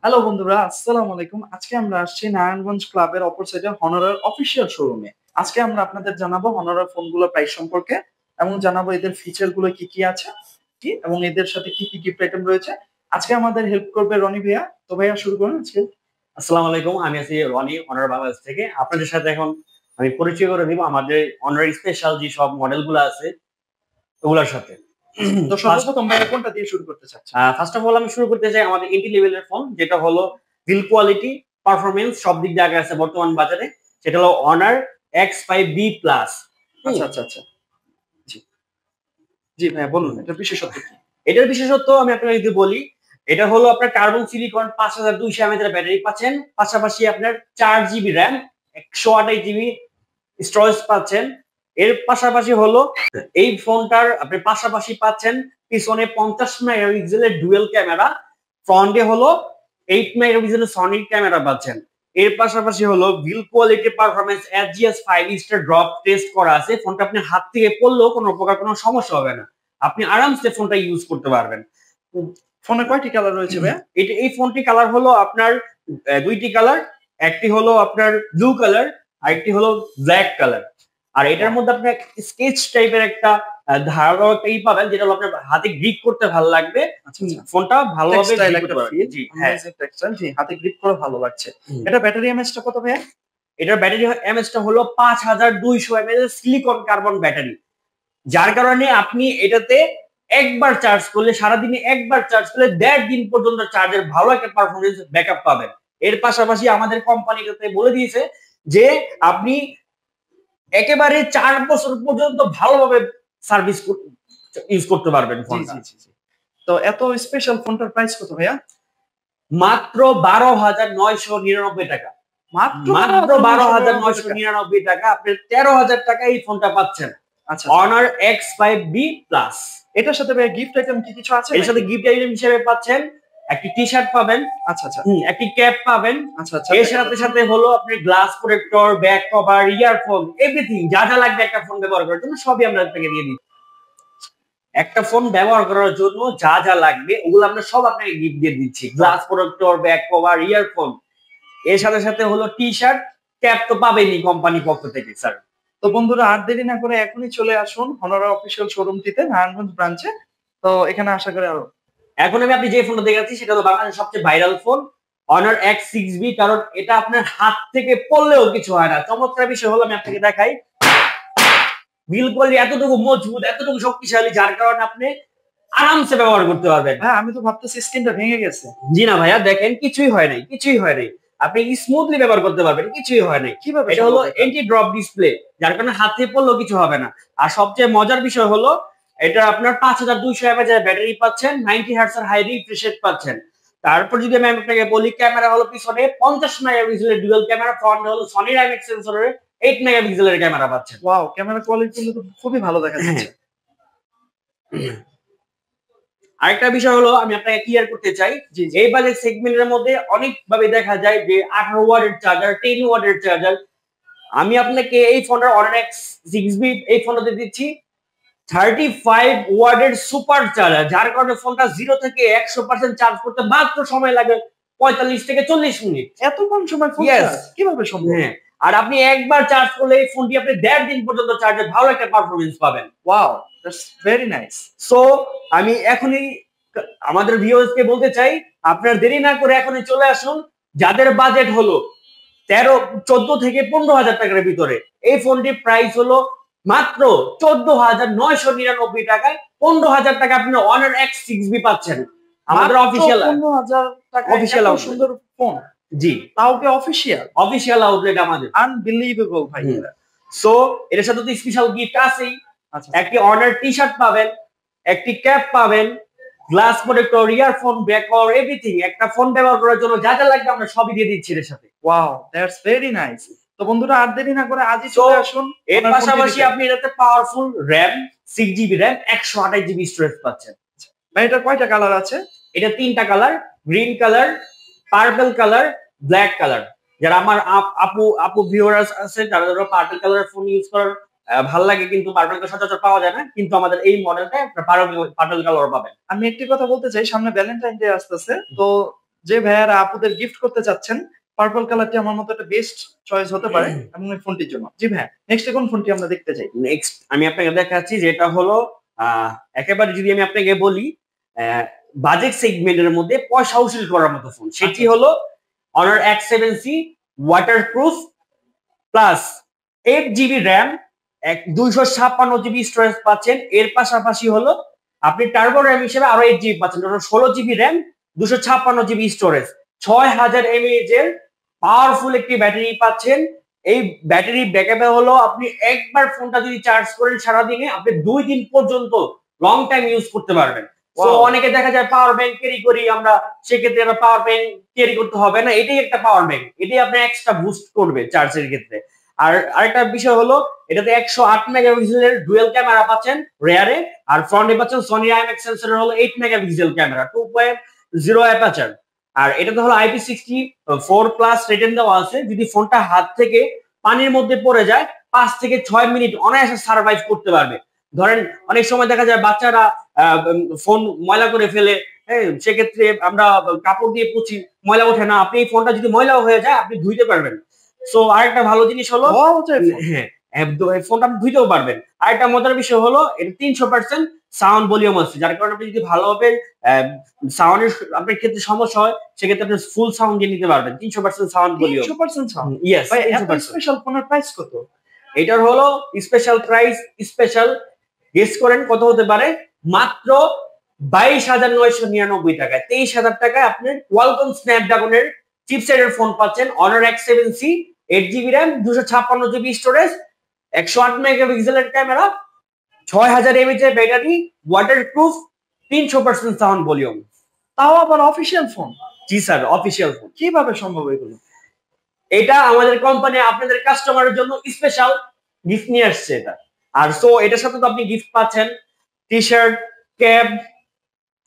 Hello বন্ধুরা, আসসালামু আলাইকুম। আজকে আমরা আসছি নারায়ণগঞ্জ ক্লাবের অপর সাইডে হনরের অফিসিয়াল শোরুমে। আজকে আমরা আপনাদের জানাবো হনরের ফোনগুলোর প্রাইস সম্পর্কে এবং জানাবো এদের ফিচার গুলো কি কি আছে এবং এদের সাথে কি কি গিফট আইটেম রয়েছে। আজকে আমাদের হেল্প করবে রনি ভাইয়া। তো ভাইয়া শুরু করুন আজকে। আসসালামু আলাইকুম, আমি আছি রনি অনার বাংলাদেশ থেকে। আপনাদের সাথে এখন আমি পরিচয় করে দিব আমাদের অনার স্পেশাল যে সব মডেল গুলো আছে ওগুলোর সাথে। তো সর্বপ্রথম ভাইয়া কোনটা দিয়ে শুরু করতে চাচ্ছেন? ফার্স্ট অফ অল আমি শুরু করতে চাই আমাদের এন্ট্রি লেভেলের ফোন, যেটা হলো বিল কোয়ালিটি, পারফরমেন্স সব দিক দিয়ে আগে আছে বর্তমান বাজারে। সেটা হলো অনার X5B প্লাস। আচ্ছা আচ্ছা আচ্ছা, জি জি ভাইয়া বলুন, এটা বিশেষত্ব কি? এটার বিশেষত্ব আমি আপনাকে যদি বলি, এটা হলো আপনার কার্বন সিলিকন 5200 mAh এর ব্যাটারি পাচ্ছেন, পাশাপাশি আপনার 4 GB র্যাম, 128 GB স্টোরেজ পাচ্ছেন। এর পাশাপাশি হলো এই ফোনটার আপনি পাশাপাশি পাচ্ছেন পিছনে 50 মেগাপিক্সেলের ডুয়েল ক্যামেরা, ফ্রন্টে হলো 8 মেগাপিক্সেলের সনিক ক্যামেরা পাচ্ছেন। এর পাশাপাশি হলো বিল quality performance SGS 5 star drop test করা আছে। ফোনটা আপনি হাত থেকে পড়লেও কোনো প্রকার কোনো সমস্যা হবে না, আপনি আরামসে ফোনটা ইউজ করতে পারবেন। ফোনে কয়টি কালার রয়েছে ভাইয়া? এই ফোনটি কালার হলো আপনার দুইটি কালার, একটি হলো আপনার ব্লু কালার, আরেকটি হলো ব্ল্যাক কালার। আর এটার মধ্যে আপনি স্কেচ টাইপের একটা ধারণা পাবেন, যেটা হলো আপনার হাতে গ্রিপ করতে ভালো লাগবে। আচ্ছা আচ্ছা, ফোনটা ভালোভাবে টেক্সটাইল গ্রিপ একটা করতে ফিল, পারবেন। জি হ্যাঁ, অ্যামেজিং টেক্সটাইল, জি হাতে গ্রিপ করে ভালো লাগছে। এটা ব্যাটারি এমএএইচটা কত ভাইয়া? এটার ব্যাটারি এমএএইচটা হলো 5200 mAh সিলিকন কার্বন ব্যাটারি, যার কারণে আপনি এটাতে একবার চার্জ করলে, সারাদিনে একবার চার্জ করলে 1.5 দিন পর্যন্ত চার্জের ভালো একটা পারফরমেন্স ব্যাকআপ পাবেন। এর পাশাপাশি আমাদের কোম্পানি এটাতে বলে দিয়েছে যে আপনি একেবারে 4 বছর পর্যন্ত ভালোভাবে সার্ভিস ইউজ করতে পারবেন জি ফোনটা। জি জি জি। তো এত স্পেশাল ফোনটার প্রাইস কত ভাইয়া? মাত্র 12,999 টাকা। মাত্র মাত্র 12,999 টাকা। 12,999 টাকা, আপনি 13,000 টাকা এই ফোনটা পাচ্ছেন। আচ্ছা আচ্ছা। Honour X5B plus. এটার সাথে ভাইয়া গিফট আইটেম কি কিছু আছে এর সাথে নাকি? গিফট আইটেম হিসেবে পাচ্ছেন একটি টি শার্ট পাবেন, আচ্ছা আচ্ছা একটি ক্যাপ পাবেন। আচ্ছা আচ্ছা। এর সাথে সাথে হলো আপনি glass protector, back cover, earphone, everything যা যা লাগবে একটা ফোন ব্যবহার করার জন্য সবই আমরা আপনাকে দিয়ে দিচ্ছি। একটা ফোন ব্যবহার করার জন্য যা যা লাগবে ওগুলো আমরা সব আপনাকে গিফট দিয়ে দিচ্ছি। Glass protector, back cover, earphone, এর সাথে সাথে হলো টি শার্ট, ক্যাপ তো পাবেনই কোম্পানি পক্ষ থেকে স্যার। তো বন্ধুরা, আর দেরি না করে এখনই চলে আসুন হনরা অফিসিয়াল শোরুমটিতে, নারায়ণগঞ্জ ব্রাঞ্চে। তো এখানে আশা করি আরো এখন আমি আপনি যে ফোনটা দেখাচ্ছি সেটা হলো বাংলাদেশের সবচেয়ে ভাইরাল ফোন অনার X6B, কারণ এটা আপনার হাত থেকে পড়লেও কিছু হয় না। চমৎকার বিষয় হলো আমি আপনাকে দেখাই, বিল কোয়ালিটি এতটুকু মজবুত, এতটুকু শক্তিশালী, যার কারণে আপনি আরামসে ব্যবহার করতে পারবেন। হ্যাঁ, আমি তো ভাবতেছি স্ক্রিনটা ভেঙে গেছে। জি না ভাইয়া, দেখেন কিছুই হয় নাই, কিছুই হয় নাই, আপনি স্মুথলি ব্যবহার করতে পারবেন, কিছুই হয় নাই। কিভাবে এটা হলো এন্টি ড্রপ ডিসপ্লে, যার কারণে হাত থেকে পড়লেও কিছু হবে না। আর সবচেয়ে মজার বিষয় হলো এটা আপনার 5200 mAh ব্যাটারি পাচ্ছেন, 90 হার্টজ এর হাই রিফ্রেশ রেট পাচ্ছেন। তারপর যদি আমি আপনাকে বলি, ক্যামেরা হলো পিছনে 50 মেগাপিক্সেলের ডুয়াল ক্যামেরা, ফ্রন্ট হলো সনি আইএমএক্স সেন্সরের 8 মেগাপিক্সেলের ক্যামেরা পাচ্ছেন। ওয়াও, ক্যামেরা কোয়ালিটি তো খুবই ভালো দেখা যাচ্ছে। আরেকটা বিষয় হলো আমি আপনাকে ক্লিয়ার করতে চাই, এই বাজেট সেগমেন্টের মধ্যে অনেকভাবে দেখা যায় যে 18 ওয়াটের চার্জার, 10 ওয়াটের চার্জার। আমি আপনাকে এই ফোনটার অনার X6B এই ফোনটাতে দিচ্ছি 35 ওয়াটের সুপার চার্জার, যার কারণে ফোনটা 0 থেকে 100% চার্জ করতে মাত্র সময় লাগে 45 থেকে 40 মিনিট। এত কম সময় ফোন চার্জ কিভাবে সম্ভব? হ্যাঁ, আর আপনি একবার চার্জ করলে এই ফোনটি আপনি 1.5 দিন পর্যন্ত চার্জে ভালো একটা পারফরমেন্স পাবেন। Wow, that's very nice. So আমি এখনই আমাদের ভিউয়ার্সকে বলতে চাই, আপনার দেরি না করে এখনই চলে আসুন। যাদের বাজেট হলো 14 থেকে 15,000 টাকার ভিতরে, এই ফোনটির প্রাইস হলো মাত্র 14,999 টাকায়। 15,000 টাকা আপনি অনার X6B পাচ্ছেন আমাদের অফিসিয়াল 15,000 টাকা অফিসিয়াল সুন্দর ফোন। জি, তাও কি অফিসিয়াল? অফিসিয়াল আউটলেট আমাদের। আনবিলিভেবল ভাই। সো এর সাথে তো স্পেশাল গিফট আছেই। আচ্ছা, একটি অনার টি শার্ট পাবেন, একটি ক্যাপ পাবেন, গ্লাস প্রোটেক্টর, ইয়ারফোন, ব্যাকর, এভরিথিং। একটা ফোন ব্যবহার করার জন্য যা যা লাগবে আমরা সবই দিয়ে দিচ্ছি এর সাথে। Wow, that's very nice. তো বন্ধুরা, আর দেরি না করে আজই চলে আসুন। এর পাশাপাশি আপনি এটাতে powerful RAM, 6 GB RAM, 128 GB storage পাচ্ছেন। ভাই, এটা কয়টা কালার আছে? এটা 3টা colour, green colour, purple colour, black colour. যারা আমার আপু আপু ভিউয়ার্স আছে যারা পার্পল কালারের ফোন ইউজ করার ভালো লাগে, কিন্তু পার্পল কালার সচরাচর পাওয়া যায় না, কিন্তু আমাদের এই মডেলটা পার্পল কালার পাবেন। আমি একটি কথা বলতে চাই, সামনে ভ্যালেন্টাইন ডে আসতেছে। তো যে ভাইয়ারা আপুদের গিফট করতে চাচ্ছেন, পার্পল কালারটি আমার মতে একটা বেস্ট চয়েস হতে পারে এবং এই ফোনটির জন্য। জি ভাইয়া, নেক্সট কোন ফোনটি আমরা দেখতে চাই? নেক্সট আমি আপনাকে দেখাচ্ছি, যেটা হলো একেবারে যদি আমি আপনাকে বলি বাজেট সেগমেন্টের মধ্যে পয়সা উসুল করার মতো ফোন, সেটি হলো Honor X7C waterproof plus 8 GB RAM, 256 GB storage পাচ্ছেন। এর পাশাপাশি হলো আপনি টার্বো র্যাম হিসেবে আরো 8 GB পাচ্ছেন, 16 GB RAM, 256 GB storage, 6000 mAh এর পাওয়ারফুল একটি ব্যাটারি পাচ্ছেন। এই ব্যাটারি ব্যাকআপে হলো আপনি একবার ফোনটা যদি চার্জ করেন সারাদিনে আপনি 2 দিন পর্যন্ত লং টাইম ইউজ করতে পারবেন। তো অনেকে দেখা যায় পাওয়ার ব্যাংক ক্যারি করি আমরা, সেক্ষেত্রে আমরা পাওয়ার ব্যাংক ক্যারি করতে হবে না, এটাই একটা পাওয়ার ব্যাংক, এটাই আপনি এক্সট্রা বুস্ট করবে চার্জের ক্ষেত্রে। আর আরেকটা বিষয় হলো এটাতে 108 মেগাপিক্সেলের ডুয়েল ক্যামেরা পাচ্ছেন রেয়ারে, আর ফ্রন্টে পাচ্ছেন সনি আইএমএক্স সেন্সরের হলো 8 মেগাপিক্সেল ক্যামেরা, 2.0 অ্যাপারচার। আর এটাতে হলো IP64+ রেটিং দেওয়া আছে। যদি ফোনটা হাত থেকে পানির মধ্যে পড়ে যায় 5 থেকে 6 মিনিট অনায়াসে সার্ভাইভ করতে পারবে। ধরেন অনেক সময় দেখা যায় বাচ্চারা ফোন ময়লা করে ফেলে, হ্যাঁ, সেক্ষেত্রে আমরা কাপড় দিয়ে পুছি, ময়লা ওঠে না, আপনি এই ফোনটা যদি ময়লাও হয়ে যায় আপনি ধুইতে পারবেন। সো আরেকটা ভালো জিনিস হলো হ্যাঁ ফোনটা আপনি ধুইতেও পারবেন। আরেকটা মজার বিষয় হলো এটা 300% সাউন্ড ভলিউম আছে, যার কারণে আপনি যদি ভালোভাবে সাউন্ডের আপনার ক্ষেত্রে সমস্যা হয় সেক্ষেত্রে আপনি ফুল সাউন্ড দিয়ে নিতে পারবেন। 300% সাউন্ড ভলিউম, 300% সাউন্ড। ইয়েস। ভাই এত স্পেশাল ফোনের প্রাইস কত? এটার হলো স্পেশাল প্রাইস, স্পেশাল গেস করেন কত হতে পারে? মাত্র 22,999 টাকায়, 23,000 টাকায় আপনি কোয়ালকম স্ন্যাপড্রাগনের চিপসেটের ফোন পাচ্ছেন। Honor X7C 8 GB RAM, 256 GB storage, 108 মেগাপিক্সেলের ক্যামেরা, 6000 mAh এর ব্যাটারি, ওয়াটারপ্রুফ, 300% সাউন্ড ভলিউম। তাও আবার অফিশিয়াল ফোন? জি স্যার, অফিশিয়াল ফোন। কিভাবে সম্ভব এগুলো? এটা আমাদের কোম্পানি আপনাদের কাস্টমারের জন্য স্পেশাল গিফট নিয়ে আসছে এটা। আর সো এটার সাথে তো আপনি গিফট পাচ্ছেন টি শার্ট, ক্যাপ,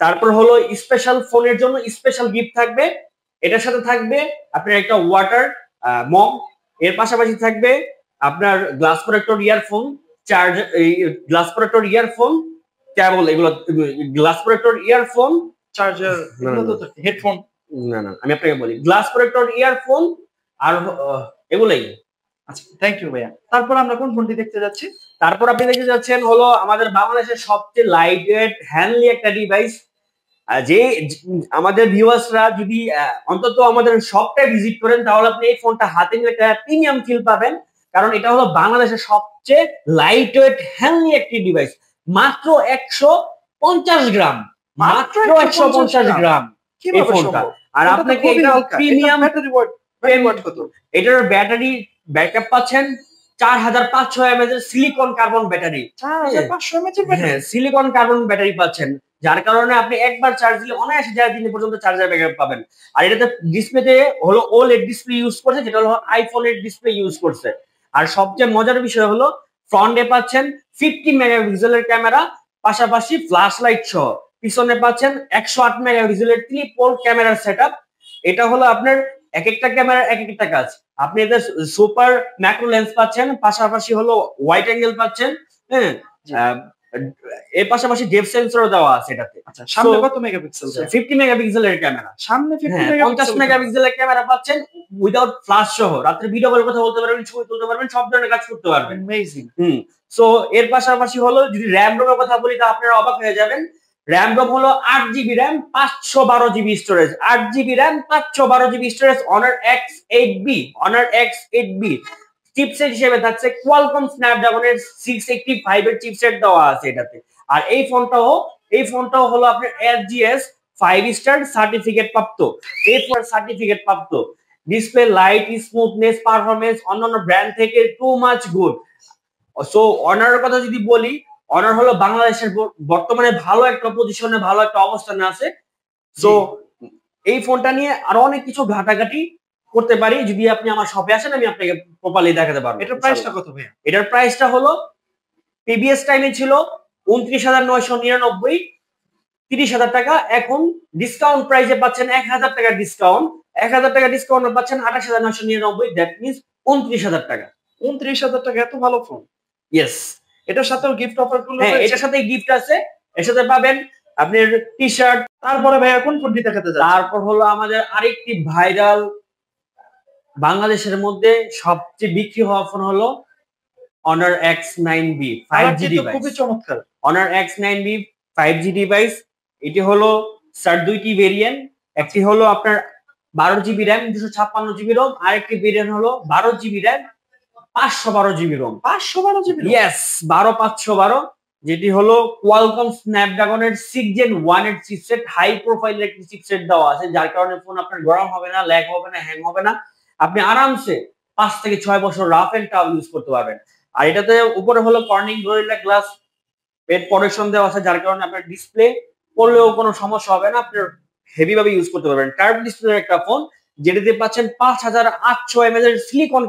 তারপর হলো স্পেশাল ফোনের জন্য স্পেশাল গিফট থাকবে। এটার সাথে থাকবে আপনার একটা ওয়াটার মগ, এর পাশাপাশি থাকবে আপনার glass protector earphone, charge, glass protector earphone, cable, এগুলো গ্লাস প্রোটেক্টর ইয়ারফোন, চার্জার, এগুলো তো হেডফোন। না না আমি আপনাকে বলি গ্লাস প্রোটেক্টর ইয়ারফোন আর এগুলাই। আচ্ছা, থ্যাংক ইউ ভাইয়া। তারপর আমরা কোন ফোনটি দেখতে যাচ্ছি? তারপর আপনি দেখতে যাচ্ছেন হলো আমাদের বাংলাদেশের সবচেয়ে লাইট ওয়েট হ্যান্ডলি একটা ডিভাইস, যে আমাদের ভিউয়ার্সরা যদি অন্তত আমাদের শপটা ভিজিট করেন তাহলে আপনি এই ফোনটা হাতে নিয়ে একটা প্রিমিয়াম ফিল পাবেন, কারণ এটা হলো বাংলাদেশের সবচেয়ে লাইট ওয়েট হ্যান্ডলি একটি ডিভাইস। মাত্র 150 গ্রাম, মাত্র 150 গ্রাম এই ফোনটা। আর আপনাকে প্রিমিয়াম কত? এটার ব্যাটারি ব্যাকআপ পাচ্ছেন 4500 mAh এর সিলিকন কার্বন ব্যাটারি। 4500 mAh এর ব্যাটারি? সিলিকন কার্বন ব্যাটারি পাচ্ছেন, যার কারণে আপনি একবার চার্জ দিলে অনায়াসে 4 দিন পর্যন্ত চার্জার ব্যাকআপ পাবেন। আর এটাতে ডিসপ্লেতে হলো OLED ডিসপ্লে ইউজ করছে, যেটা হলো আইফোনের ডিসপ্লে ইউজ করছে। আর সবচেয়ে মজার বিষয় হলো ফ্রন্টে পাচ্ছেন 50 মেগাপিক্সেলের ক্যামেরা, পাশাপাশি ফ্ল্যাশ লাইট সহ। পিছনে পাচ্ছেন 108 মেগাপিক্সেলের ট্রিপল ক্যামেরার সেটআপ। এটা হলো আপনার এক একটা ক্যামেরার এক একটা কাজ। আপনি এদের সুপার ম্যাক্রো লেন্স পাচ্ছেন, পাশাপাশি হলো ওয়াইড অ্যাঙ্গেল পাচ্ছেন, হ্যাঁ, এর পাশাপাশি ডেপথ সেন্সরও দেওয়া আছে এটাতে। আচ্ছা, সামনে কত মেগাপিক্সেল? 50 মেগাপিক্সেলের ক্যামেরা। সামনে 50 মেগাপিক্সেলের ক্যামেরা পাচ্ছেন উইদাউট ফ্ল্যাশ সহ। রাতে ভিডিও কল কথা বলতে পারবেন, ছবি তুলতে পারবেন, সব ধরনের কাজ করতে পারবেন। অ্যামেজিং। সো এর পাশাপাশি হলো যদি র্যাম রোমের কথা বলি তা আপনারা অবাক হয়ে যাবেন। র্যাম রোম হলো 8 GB RAM, 512 GB storage, 8 GB RAM, 512 GB storage, Honor X8B, Honor X8B। Chipset হিসেবে থাকছে কোয়ালকম স্ন্যাপড্রাগনের 685 এর চিপসেট দেওয়া আছে এটাতে। আর এই ফোনটাও হলো আপনার SGS 5 স্টার সার্টিফিকেট প্রাপ্ত, A4 সার্টিফিকেট প্রাপ্ত। ডিসপ্লে লাইট, স্মুথনেস, পারফরম্যান্স অন্যান্য ব্র্যান্ড থেকে টু মাচ গুড। সো অনারের কথা যদি বলি, অনার হলো বাংলাদেশের বর্তমানে ভালো একটা পজিশনে, ভালো একটা অবস্থানে আছে। সো এই ফোনটা নিয়ে আরো অনেক কিছু ঘাটাঘাটি করতে পারি, যদি আপনি আমার শপে আসেন আমি আপনাকে প্রপারলি দেখাতে পারবো। এটার প্রাইসটা কত ভাইয়া? এটার প্রাইসটা হলো প্রিভিয়াস টাইমে ছিল 29,999, 30,000 টাকা। এখন ডিসকাউন্ট প্রাইসে পাচ্ছেন 1,000 টাকা ডিসকাউন্ট, 1,000 টাকা ডিসকাউন্ট পাচ্ছেন 28,999, দ্যাট মিন্স 29,000 টাকা। 29,000 টাকা এত ভালো ফোন? ইয়েস। এটার সাথেও গিফট অফার গুলো? হ্যাঁ, এটার সাথে গিফট আছে। এর সাথে পাবেন আপনার টি শার্ট। তারপরে ভাইয়া কোন ফোনটি দেখাতে যাচ্ছেন? তারপর হলো আমাদের আরেকটি ভাইরাল বাংলাদেশের মধ্যে সবচেয়ে বিক্রি হওয়া ফোন হলো Honor X9B 5G ডিভাইস। খুবই চমৎকার। Honor X9B 5G ডিভাইস, এটি হলো স্যার দুইটি ভেরিয়েন্ট। একটি হলো আপনার 12GB RAM 256GB ROM, আরেকটি ভেরিয়েন্ট হলো 12GB RAM 512GB ROM। 512GB? Yes, 12512, যেটি হলো কোয়ালকম স্ন্যাপড্রাগনের 6 Gen 1 এর চিপসেট, হাই প্রোফাইলের একটি চিপসেট দেওয়া আছে, যার কারণে ফোন আপনার গরম হবে না, ল্যাগ হবে না, হ্যাং হবে না। আপনি আরামসে 5 থেকে 6 বছর রাফ এন্ড টাফ ইউজ করতে পারবেন। আর এটাতে উপরে হলো কর্নিং গরিলা গ্লাস এর প্রোটেকশন দেওয়া আছে, যার কারণে আপনার ডিসপ্লে পড়লেও কোনো সমস্যা হবে না, আপনি হেভি ভাবে ইউজ করতে পারবেন। কার্ভ ডিসপ্লের একটা ফোন, যেটাতে পাচ্ছেন 5800 mAh এর সিলিকন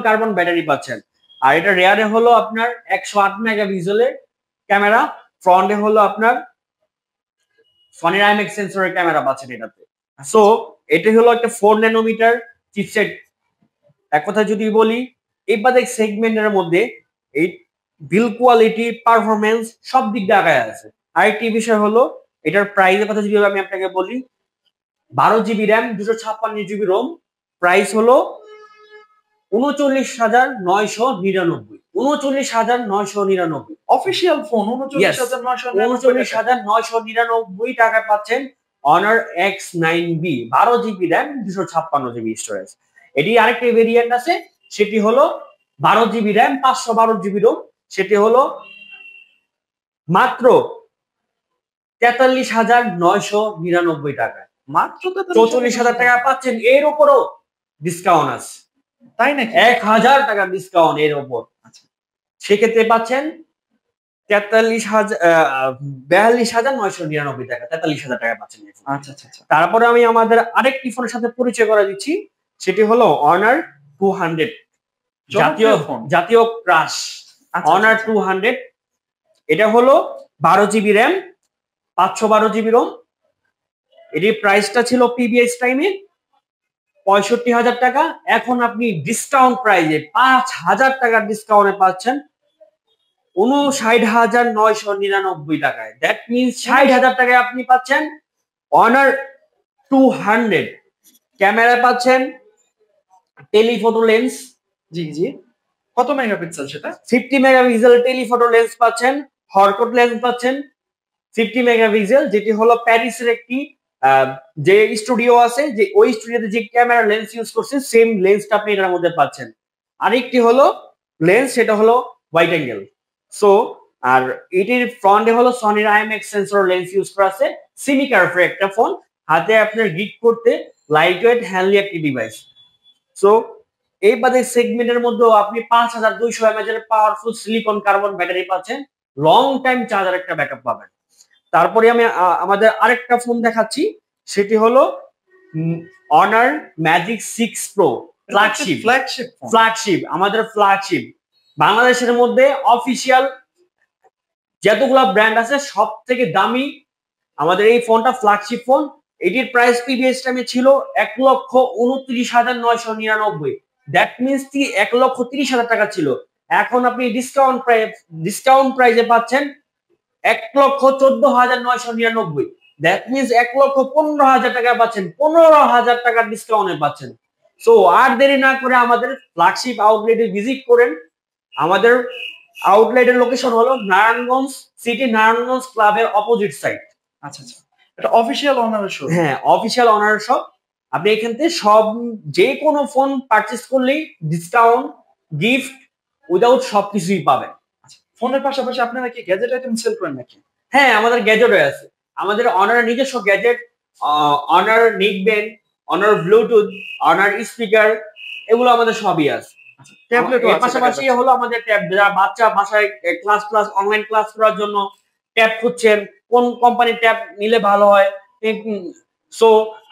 কার্বন ব্যাটারি পাচ্ছেন। আর এটা রেয়ারে হলো আপনার 108 মেগাপিক্সেলের ক্যামেরা, ফ্রন্টে হলো আপনার সনির আইএমএক্স সেন্সরের ক্যামেরা পাচ্ছেন এটাতে। সো এটা হলো একটা 4 ন্যানোমিটার চিপসেট। এক কথা যদি বলি, এই বাদে সেগমেন্টের মধ্যে এই বিল্ড কোয়ালিটি, পারফরমেন্স সব দিক দিয়ে আগায় আছে। আরেকটি বিষয় হলো এটার প্রাইসের কথা যদি আমি আপনাকে বলি, 12GB RAM 256GB ROM, price হলো 39,999। 39,999 অফিশিয়াল ফোন। 39,999 টাকা পাচ্ছেন Honor X9B 12GB RAM 256GB storage. এটি আরেকটি ভেরিয়েন্ট আছে, সেটি হলো 12GB RAM 512GB ROM, সেটি হলো মাত্র 43,999 টাকা। মাত্র 44,000 টাকা পাচ্ছেন। এর উপরও ডিসকাউন্ট আছে, তাই নাকি? 1,000 টাকা ডিসকাউন্ট এর উপর। আচ্ছা, সেক্ষেত্রে পাচ্ছেন 42,999 টাকা, 43,000 টাকা পাচ্ছেন। আচ্ছা আচ্ছা আচ্ছা। তারপরে আমি আমাদের আরেকটি ফোনের সাথে পরিচয় করে দিচ্ছি, সেটি হলো Honor 200, জাতীয় ক্রাশ। Honor 200, এটা হলো 12GB RAM 512GB ROM। এটির প্রাইসটা ছিল প্রিভিয়াস টাইমে 65,000 টাকা, এখন আপনি ডিসকাউন্ট প্রাইজে 5,000 টাকার ডিসকাউন্টে পাচ্ছেন 59,999 টাকায়। দ্যাট মিনস 60,000 টাকায় আপনি পাচ্ছেন Honor 200। ক্যামেরা পাচ্ছেন টেলিফটো লেন্স। জি জি। কত মেগাপিক্সেল সেটা? 50 মেগাপিক্সেল টেলিফটো লেন্স পাচ্ছেন, হরকট লেন্স পাচ্ছেন 50 মেগাপিক্সেল, যেটি হলো প্যারিসের একটি যে স্টুডিও আছে, যে ওই স্টুডিওতে যে ক্যামেরা লেন্স ইউজ করছে, সেম লেন্সটা আপনি এটার মধ্যে পাচ্ছেন। আরেকটি হলো লেন্স, সেটা হলো ওয়াইড অ্যাঙ্গেল। সো আর এটির ফ্রন্টে হলো সনির আইএমএক্স সেন্সর লেন্স ইউজ করা আছে। সেমি কার্ভের একটা ফোন, হাতে আপনার গিট করতে লাইট ওয়েট হ্যান্ডলি একটি ডিভাইস। সো এই বাদে সেগমেন্টের মধ্যেও আপনি 5200 mAh এর পাওয়ারফুল সিলিকন কার্বন ব্যাটারি পাচ্ছেন, লং টাইম চার্জার একটা ব্যাকআপ পাবেন। তারপরে আমি আমাদের আরেকটা ফোন দেখাচ্ছি, সেটি হলো Honor Magic 6 Pro ফ্ল্যাগশিপ। আমাদের ফ্ল্যাগশিপ বাংলাদেশের মধ্যে অফিসিয়াল যতগুলা ব্র্যান্ড আছে সব থেকে দামি আমাদের এই ফোনটা ফ্ল্যাগশিপ ফোন। এটির প্রাইস প্রিভিয়াস টাইমে ছিল 1,29,999। দ্যাট মিনস কি 1,30,000 টাকা ছিল, এখন আপনি ডিসকাউন্ট প্রাইজে পাচ্ছেন 1,14,999। দ্যাট মিনস 1,15,000 টাকা পাচ্ছেন, 15,000 টাকার ডিসকাউন্টে পাচ্ছেন। সো আর দেরি না করে আমাদের ফ্ল্যাগশিপ আউটলেটে ভিজিট করেন। আমাদের আউটলেটের লোকেশন হলো নারায়ণগঞ্জ সিটি, নারায়ণগঞ্জ ক্লাবের অপোজিট সাইড। আচ্ছা আচ্ছা, এটা অফিশিয়াল অনারের শপ? হ্যাঁ, অফিশিয়াল অনারের শপ। আপনি এখান থেকে সব যে কোনো ফোন পারচেজ করলেই ডিসকাউন্ট, গিফট উইদাউট সবকিছুই পাবেন। ফোনের পাশাপাশি আপনারা কি গ্যাজেট আইটেম সেল করেন নাকি? হ্যাঁ, আমাদের গ্যাজেটও আছে। আমাদের অনারের নিজস্ব gadget, honour neckband, honour Bluetooth, honour speaker, এগুলো আমাদের সবই আছে। ট্যাবলেট এর পাশাপাশি হলো আমাদের ট্যাব, যারা বাচ্চা বাসায় ক্লাস অনলাইন ক্লাস করার জন্য ট্যাব খুঁজছেন, কোন কোম্পানির ট্যাব নিলে ভালো হয়। সো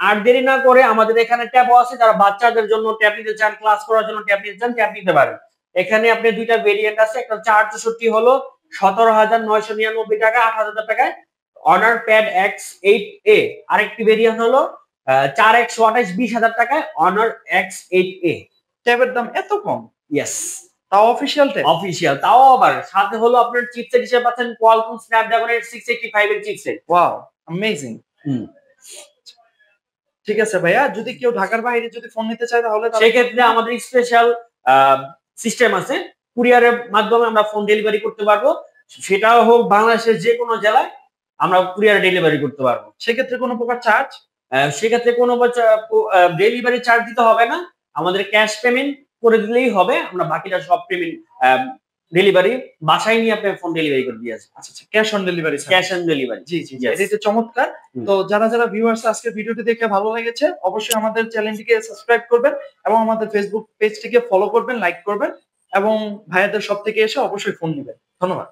আর দেরি না করে আমাদের এখানে ট্যাবও আছে, যারা বাচ্চাদের জন্য ট্যাব নিতে চান, ক্লাস করার জন্য ট্যাব নিতে চান, ট্যাব নিতে পারেন। এখানে আপনি দুইটা ভেরিয়েন্ট আছে, একটা 464 হলো 17,999 টাকা, 8,000 টাকায় Honor Pad X8A। আরেকটি ভেরিয়েন্ট হলো 4 128 20,000 টাকায় Honor X8A। ট্যাবের দাম এত কম? ইয়েস, তাও অফিসিয়াল টেক? অফিসিয়াল, তাও আবার সাথে হলো আপনার চিপসেট হিসেবে পাচ্ছেন কোয়ালকম স্ন্যাপড্রাগনের 685 এর চিপসেট। Wow, amazing. হুম। ঠিক আছে ভাইয়া, যদি কেউ ঢাকার বাইরে যদি ফোন নিতে চায় তাহলে সেক্ষেত্রে আমাদের স্পেশাল সিস্টেম আছে, কুরিয়ারের মাধ্যমে আমরা ফোন ডেলিভারি করতে পারবো। সেটাও হোক বাংলাদেশের যে কোনো জেলায় আমরা কুরিয়ারে ডেলিভারি করতে পারবো। সেক্ষেত্রে কোনো প্রকার চার্জ? সেক্ষেত্রে কোনো ডেলিভারি চার্জ দিতে হবে না, আমাদের ক্যাশ পেমেন্ট করে দিলেই হবে। আমরা বাকিটা সব পেমেন্ট ডেলিভারি বাসায় নিয়ে আপনার ফোন ডেলিভারি করে দিয়ে আসবো। আচ্ছা, cash on delivery. Cash on delivery, জি জি, এটা চমৎকার। তো যারা ভিউয়ার্স আজকে ভিডিওটি দেখে ভালো লেগেছে অবশ্যই আমাদের চ্যানেলটিকে সাবস্ক্রাইব করবেন এবং আমাদের ফেসবুক পেজটিকে ফলো করবেন, লাইক করবেন এবং ভাইয়াদের সব থেকে এসে অবশ্যই ফোন নেবেন। ধন্যবাদ।